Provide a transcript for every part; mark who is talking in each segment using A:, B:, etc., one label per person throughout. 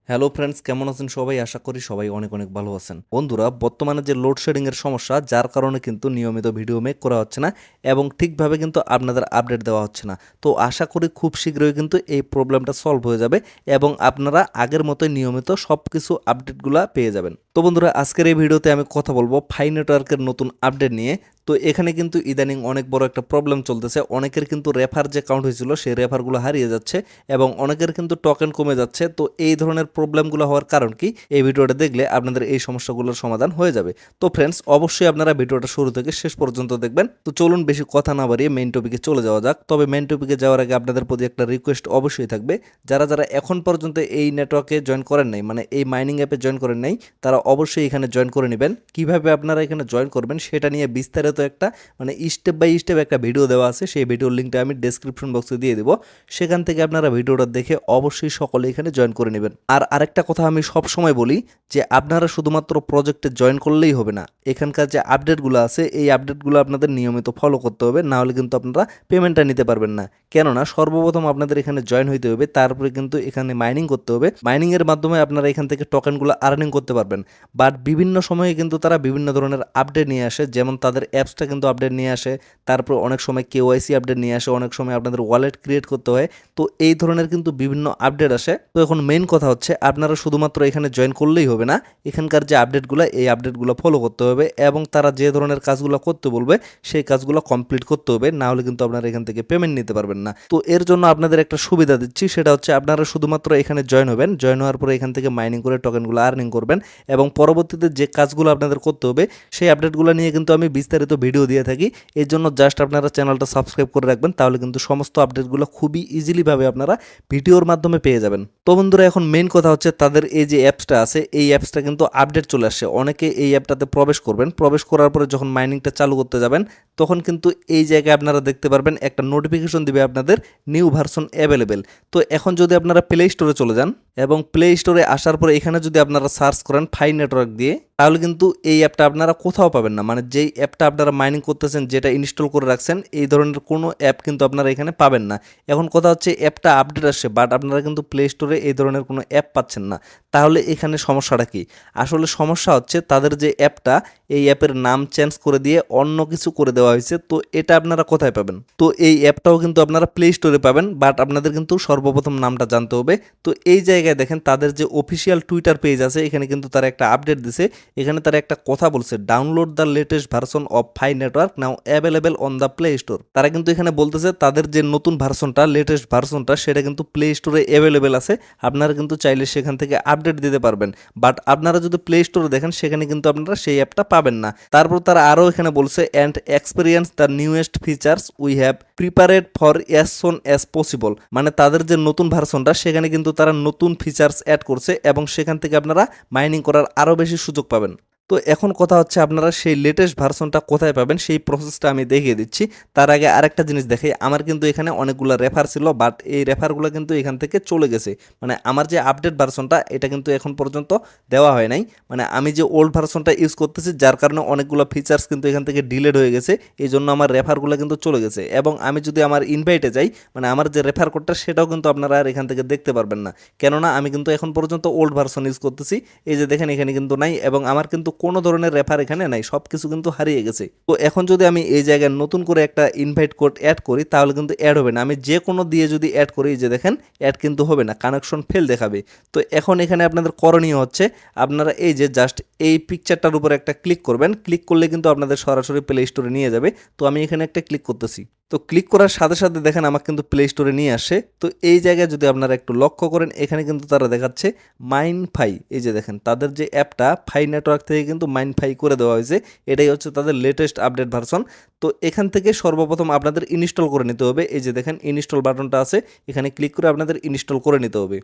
A: Hello friends, কেমন আছেন সবাই? আশা করি সবাই অনেক অনেক ভালো আছেন। বন্ধুরা, বর্তমানে যে লোডশেডিং এর সমস্যা, যার কারণে কিন্তু নিয়মিত ভিডিও মেক করা হচ্ছে না এবং ঠিকভাবে কিন্তু আপনাদের আপডেট দেওয়া হচ্ছে না। তো আশা করি খুব শীঘ্রই কিন্তু এই প্রবলেমটা সলভ হয়ে যাবে এবং আপনারা আগের মতোই নিয়মিত সব কিছু আপডেটগুলো পেয়ে যাবেন। তো বন্ধুরা, আজকের এই ভিডিওতে আমি কথা বলবো ফাই নেটওয়ার্কের নতুন আপডেট নিয়ে। তো এখানে কিন্তু ইদানিং অনেক বড় একটা প্রবলেম চলতেছে। অনেকের কিন্তু রেফার যে কাউন্ট হয়েছিল সেই রেফারগুলো হারিয়ে যাচ্ছে এবং অনেকের কিন্তু টোকেন কমে যাচ্ছে। তো এই ধরনের প্রবলেমগুলো হওয়ার কারণ কি, এই ভিডিওটা দেখলে আপনাদের এই সমস্যাগুলোর সমাধান হয়ে যাবে। তো ফ্রেন্ডস, অবশ্যই আপনারা ভিডিওটা শুরু থেকে শেষ পর্যন্ত দেখবেন। তো চলুন বেশি কথা না বাড়িয়ে মেইন টপিকে চলে যাওয়া যাক। তবে মেইন টপিকে যাওয়ার আগে আপনাদের প্রতি একটা রিকোয়েস্ট অবশ্যই থাকবে, যারা যারা এখন পর্যন্ত এই নেটওয়ার্কে জয়েন করেন নাই, মানে এই মাইনিং অ্যাপে জয়েন করেন নাই, তারা অবশ্যই এখানে জয়েন করে নেবেন। কিভাবে আপনারা এখানে জয়েন করবেন সেটা নিয়ে বিস্তারিত একটা স্টেপ বাই স্টেপ একটা ভিডিও দেওয়া আছে। সেই ভিডিওর লিঙ্কটা আমি ডেসক্রিপশন বক্সে দিয়ে দেবো। সেখান থেকে আপনারা ভিডিওটা দেখে অবশ্যই সকলে এখানে জয়েন করে নেবেন। আর আরেকটা কথা আমি সব সময় বলি যে আপনারা শুধুমাত্র প্রজেক্টে জয়েন করলেই হবে না, এখানকার যে আপডেটগুলো আছে এই আপডেটগুলো আপনাদের নিয়মিত ফলো করতে হবে, না হলে কিন্তু আপনারা পেমেন্টটা নিতে পারবেন না। কেননা সর্বপ্রথম আপনাদের এখানে জয়েন হইতে হবে, তারপরে কিন্তু এখানে মাইনিং করতে হবে। মাইনিং এর মাধ্যমে আপনারা এখান থেকে টোকেনগুলো আর্নিং করতে পারবেন। বাট বিভিন্ন সময়ে কিন্তু তারা বিভিন্ন ধরনের আপডেট নিয়ে আসে, যেমন তাদের অ্যাপসটা কিন্তু আপডেট নিয়ে আসে, তারপর অনেক সময় কেওয়াইসি আপডেট নিয়ে আসে, অনেক সময় আপনাদের ওয়ালেট ক্রিয়েট করতে হয়। তো এই ধরনের কিন্তু বিভিন্ন আপডেট আসে। তো এখন মেইন কথা হচ্ছে আপনারা শুধুমাত্র এখানে জয়েন করলেই হবে না, এখানকার যে আপডেটগুলো এই আপডেটগুলো ফলো করতে হবে এবং তারা যে ধরনের কাজগুলো করতে বলবে সেই কাজগুলো কমপ্লিট করতে হবে, না হলে কিন্তু আপনারা এখান থেকে পেমেন্ট নিতে পারবেন না। তো এর জন্য আপনাদের একটা সুবিধা দিচ্ছি, সেটা হচ্ছে আপনারা শুধুমাত্র এখানে জয়েন হবেন, জয়েন হওয়ার পরে এখান থেকে মাইনিং করে টোকেনগুলো আর্নিং করবেন এবং পরবর্তীতে যে কাজগুলো আপনাদের করতে হবে সেই আপডেটগুলো নিয়ে কিন্তু আমি বিস্তারিত ভিডিও দিয়ে থাকি। এর জন্য জাস্ট আপনারা চ্যানেলটা সাবস্ক্রাইব করে রাখবেন, তাহলে কিন্তু সমস্ত আপডেটগুলো খুবই ইজিলিভাবে আপনারা ভিডিওর মাধ্যমে পেয়ে যাবেন। তো বন্ধুরা, এখন মেইন কথা হচ্ছে তাদের এই যে অ্যাপসটা আছে এই অ্যাপসটা কিন্তু আপডেট চলে আসছে। অনেকে এই অ্যাপটাতে প্রবেশ করবেন, প্রবেশ করার পরে যখন মাইনিংটা চালু করতে যাবেন তখন কিন্তু এই জায়গায় আপনারা দেখতে পারবেন একটা নোটিফিকেশন দিবে আপনাদের নিউ ভার্সন অ্যাভেলেবেল। তো এখন যদি আপনারা প্লে স্টোরে চলে যান এবং প্লে স্টোরে আসার পরে এখানে যদি আপনারা সার্চ করেন ফাই নেটওয়ার্ক দিয়ে, তাহলে কিন্তু এই অ্যাপটা আপনারা কোথাও পাবেন না। মানে যেই অ্যাপটা আপনারা মাইনিং করতেছেন, যেটা ইনস্টল করে রাখছেন, এই ধরনের কোনো অ্যাপ কিন্তু আপনারা এখানে পাবেন না। এখন কথা হচ্ছে অ্যাপটা আপডেট আসছে বাট আপনারা কিন্তু প্লে স্টোরে এই ধরনের কোনো অ্যাপ পাচ্ছেন না। তাহলে এখানে সমস্যাটা কি? আসলে সমস্যা হচ্ছে তাদের যে অ্যাপটা, এই অ্যাপের নাম চেঞ্জ করে দিয়ে অন্য কিছু করে দেওয়া হয়েছে। তো এটা আপনারা কোথায় পাবেন? তো এই অ্যাপটাও কিন্তু আপনারা প্লে স্টোরে পাবেন, বাট আপনাদের কিন্তু সর্বপ্রথম নামটা জানতে হবে। তো এই জায়গায় দেখেন তাদের যে অফিসিয়াল টুইটার পেজ আছে, এখানে কিন্তু তারা একটা আপডেট দিছে। এখানে তারা একটা কথা বলছে, download the latest version of Phi network now available on the Play Store. তারা কিন্তু এখানে বলতেছে তাদের যে নতুন ভার্সনটা, লেটেস্ট ভার্সনটা, সেটা কিন্তু প্লে স্টোরে অ্যাভেলেবেল আছে। আপনারা কিন্তু চাইলে সেখান থেকে আপডেট দিতে পারবেন। বাট আপনারা যদি প্লে স্টোরে দেখেন সেখানে কিন্তু আপনারা সেই অ্যাপটা পাবেন না। তারপর তারা আরও এখানে বলছে, and experience the newest features we have prepared for as soon as possible. মানে তাদের যে নতুন ভার্সনটা সেখানে কিন্তু তারা নতুন ফিচার্স অ্যাড করছে এবং সেখান থেকে আপনারা মাইনিং করার আরও বেশি সুযোগ পাবেন। তো এখন কথা হচ্ছে আপনারা সেই লেটেস্ট ভার্সনটা কোথায় পাবেন সেই প্রসেসটা আমি দেখিয়ে দিচ্ছি। তার আগে আরেকটা জিনিস দেখাই, আমার কিন্তু এখানে অনেকগুলো রেফার ছিল বাট এই রেফারগুলো কিন্তু এখান থেকে চলে গেছে। মানে আমার যে আপডেট ভার্সনটা এটা কিন্তু এখন পর্যন্ত দেওয়া হয় নাই। মানে আমি যে ওল্ড ভার্সনটা ইউজ করতেছি যার কারণে অনেকগুলো ফিচার্স কিন্তু এখান থেকে ডিলেট হয়ে গেছে, এই জন্য আমার রেফারগুলো কিন্তু চলে গেছে। এবং আমি যদি আমার ইনভাইটে যাই, মানে আমার যে রেফার কোডটা সেটাও কিন্তু আপনারা আর এখান থেকে দেখতে পারবেন না, কেননা আমি কিন্তু এখন পর্যন্ত ওল্ড ভার্সন ইউজ করতেছি। এই যে দেখেন এখানে কিন্তু নাই এবং আমার কিন্তু কোনো ধরনের রেফার এখানে নাই, সব কিছু কিন্তু হারিয়ে গেছে। তো এখন যদি আমি এই জায়গায় নতুন করে একটা ইনভাইট কোড অ্যাড করি তাহলে কিন্তু অ্যাড হবে না। আমি যে কোনো দিয়ে যদি অ্যাড করি, যে দেখেন অ্যাড কিন্তু হবে না, কানেকশন ফেল দেখাবে। তো এখন এখানে আপনাদের করণীয় হচ্ছে আপনারা এই যে জাস্ট এই পিকচারটার উপরে একটা ক্লিক করবেন, ক্লিক করলে কিন্তু আপনাদের সরাসরি প্লে স্টোরে নিয়ে যাবে। তো আমি এখানে একটা ক্লিক করতেছি, তো ক্লিক করার সাথে সাথে দেখেন আমাকে কিন্তু প্লে স্টোরে নিয়ে আসে। তো এই জায়গায় যদি আপনারা একটু লক্ষ্য করেন এখানে কিন্তু তারা দেখাচ্ছে মাইনফাই। এই যে দেখেন তাদের যে অ্যাপটা ফাই নেটওয়ার্ক থেকে কিন্তু মাইনফাই করে দেওয়া হয়েছে, এটাই হচ্ছে তাদের লেটেস্ট আপডেট ভার্সন। তো এখান থেকে সর্বপ্রথম আপনাদের ইনস্টল করে নিতে হবে। এই যে দেখেন ইনস্টল বাটনটা আছে, এখানে ক্লিক করে আপনাদের ইনস্টল করে নিতে হবে।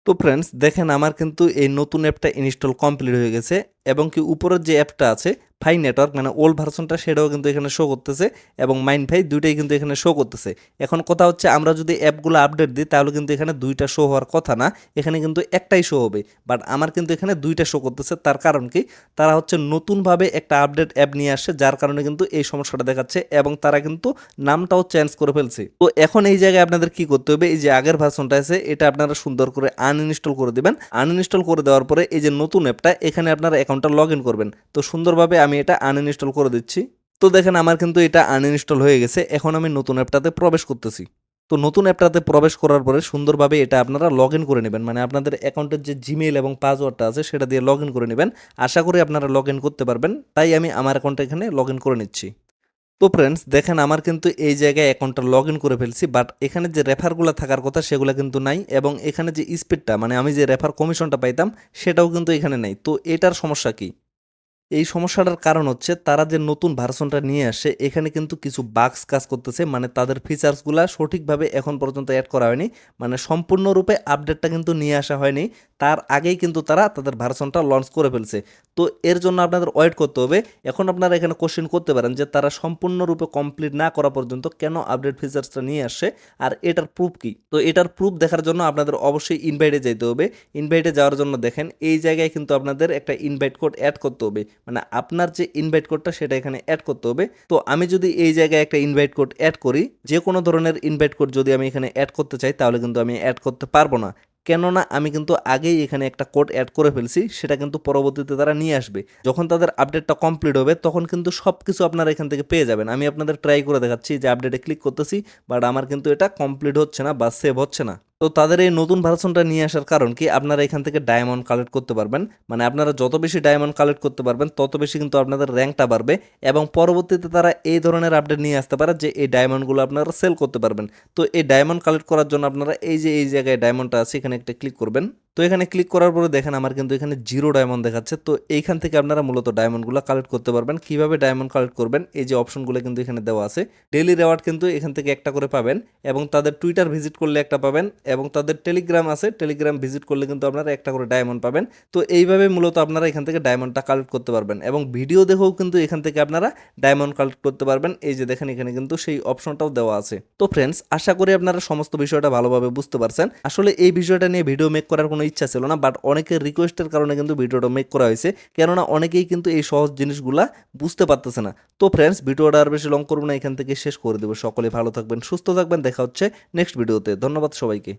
A: তো ফ্রেন্ডস দেখেন আমার কিন্তু এই নতুন অ্যাপটা ইনস্টল কমপ্লিট হয়ে গেছে এবং কি উপরের যে অ্যাপটা আছে ফাই নেটওয়ার্ক মানে ওল্ড ভার্সনটা সেটাও কিন্তু এখানে শো করতেছে এবং মাইনফাই দুইটাই কিন্তু এখানে শো করতেছে। এখন কথা হচ্ছে আমরা যদি অ্যাপগুলো আপডেট দিই তাহলে কিন্তু এখানে দুইটা শো হওয়ার কথা না, এখানে কিন্তু একটাই শো হবে। বাট আমার কিন্তু এখানে দুইটা শো করতেছে, তার কারণ কি, তারা হচ্ছে নতুনভাবে একটা আপডেট অ্যাপ নিয়ে আসছে, যার কারণে কিন্তু এই সমস্যাটা দেখাচ্ছে এবং তারা কিন্তু নামটাও চেঞ্জ করে ফেলছে। তো এখন এই জায়গায় আপনাদের কি করতে হবে, এই যে আগের ভার্সনটা আছে এটা আপনারা সুন্দর করে আনইনস্টল করে দিবেন। আনইনস্টল করে দেওয়ার পরে এই যে নতুন অ্যাপটা এখানে আপনারা অ্যাকাউন্টটা লগ ইন করবেন। তো সুন্দরভাবে আমি এটা আনইনস্টল করে দিচ্ছি। তো দেখেন আমার কিন্তু এটা আনইনস্টল হয়ে গেছে। এখন আমি নতুন অ্যাপটাতে প্রবেশ করতেছি। তো নতুন অ্যাপটাতে প্রবেশ করার পরে সুন্দরভাবে এটা আপনারা লগ ইন করে নেবেন, মানে আপনাদের অ্যাকাউন্টের যে জিমেইল এবং পাসওয়ার্ডটা আছে সেটা দিয়ে লগ ইন করে নেবেন। আশা করি আপনারা লগ ইন করতে পারবেন, তাই আমি আমার অ্যাকাউন্টটা এখানে লগ ইন করে নিচ্ছি। তো ফ্রেন্ডস দেখেন আমার কিন্তু এই জায়গায় অ্যাকাউন্টটা লগ ইন করে ফেলছি, বাট এখানে যে রেফারগুলো থাকার কথা সেগুলো কিন্তু নাই এবং এখানে যে স্পিডটা মানে আমি যে রেফার কমিশনটা পাইতাম সেটাও কিন্তু এখানে নাই। তো এটার সমস্যা কি? এই সমস্যাটার কারণ হচ্ছে তারা যে নতুন ভার্সনটা নিয়ে আসে এখানে কিন্তু কিছু বাগস কাজ করতেছে, মানে তাদের ফিচার্সগুলো সঠিকভাবে এখন পর্যন্ত অ্যাড করা হয়নি, মানে সম্পূর্ণরূপে আপডেটটা কিন্তু নিয়ে আসা হয়নি। তার আগেই কিন্তু তারা তাদের ভার্সনটা লঞ্চ করে ফেলছে। তো এর জন্য আপনাদের ওয়েট করতে হবে। এখন আপনারা এখানে কোশ্চেন করতে পারেন যে তারা সম্পূর্ণরূপে কমপ্লিট না করা পর্যন্ত কেন আপডেট ফিচার্সটা নিয়ে আসে আর এটার প্রুফ কি। তো এটার প্রুফ দেখার জন্য আপনাদের অবশ্যই ইনভাইটে যেতে হবে। ইনভাইটে যাওয়ার জন্য দেখেন এই জায়গায় কিন্তু আপনাদের একটা ইনভাইট কোড অ্যাড করতে হবে, মানে আপনার যে ইনভাইট কোডটা সেটা এখানে অ্যাড করতে হবে। তো আমি যদি এই জায়গায় একটা ইনভাইট কোড অ্যাড করি, যে কোনো ধরনের ইনভাইট কোড যদি আমি এখানে অ্যাড করতে চাই তাহলে কিন্তু আমি অ্যাড করতে পারবো না, কেননা আমি কিন্তু আগেই এখানে একটা কোড অ্যাড করে ফেলছি, সেটা কিন্তু পরবর্তীতে তারা নিয়ে আসবে। যখন তাদের আপডেটটা কমপ্লিট হবে তখন কিন্তু সব কিছু আপনারা এখান থেকে পেয়ে যাবেন। আমি আপনাদের ট্রাই করে দেখাচ্ছি যে আপডেটে ক্লিক করতেছি, বাট আমার কিন্তু এটা কমপ্লিট হচ্ছে না বা সেভ হচ্ছে না। তো তাদের এই নতুন ভার্সনটা নিয়ে আসার কারণ কি, আপনারা এখান থেকে ডায়মন্ড কালেক্ট করতে পারবেন, মানে আপনারা যত বেশি ডায়মন্ড কালেক্ট করতে পারবেন তত বেশি কিন্তু আপনাদের র্যাঙ্কটা বাড়বে এবং পরবর্তীতে তারা এই ধরনের আপডেট নিয়ে আসতে পারে যে এই ডায়মন্ডগুলো আপনারা সেল করতে পারবেন। তো এই ডায়মন্ড কালেক্ট করার জন্য আপনারা এই যে এই জায়গায় ডায়মন্ডটা আছে এখানে একটা ক্লিক করবেন। তো এখানে ক্লিক করার পরে দেখেন আমার কিন্তু এখানে 0 ডায়মন্ড দেখাচ্ছে। তো এইখান থেকে আপনারা মূলত ডায়মন্ডগুলো কালেক্ট করতে পারবেন। কিভাবে ডায়মন্ড কালেক্ট করবেন, এই যে অপশনগুলো কিন্তু এখানে দেওয়া আছে। ডেইলি রেওয়ার্ড কিন্তু এখান থেকে একটা করে পাবেন এবং তাদের টুইটার ভিজিট করলে একটা পাবেন এবং তাদের টেলিগ্রাম আছে, টেলিগ্রাম ভিজিট করলে কিন্তু আপনারা একটা করে ডায়মন্ড পাবেন। তো এইভাবে মূলত আপনারা এখান থেকে ডায়মন্ডটা কালেক্ট করতে পারবেন এবং ভিডিও দেখেও কিন্তু এখান থেকে আপনারা ডায়মন্ড কালেক্ট করতে পারবেন। এই যে দেখেন এখানে কিন্তু সেই অপশনটাও দেওয়া আছে। তো ফ্রেন্ডস আশা করি আপনারা সমস্ত বিষয়টা ভালোভাবে বুঝতে পারছেন। আসলে এই বিষয়টা নিয়ে ভিডিও মেক করার কোনো ইচ্ছা ছিল না, বাট অনেকের রিকোয়েস্টের কারণে কিন্তু ভিডিওটা মেক করা হয়েছে, কেননা অনেকেই কিন্তু এই সহজ জিনিসগুলা বুঝতে পারতেছে না। তো ফ্রেন্ডস ভিডিওটা আর বেশি লং করবো না, এখান থেকে শেষ করে দেবো। সকলে ভালো থাকবেন, সুস্থ থাকবেন, দেখা হচ্ছে নেক্সট ভিডিওতে। ধন্যবাদ সবাইকে।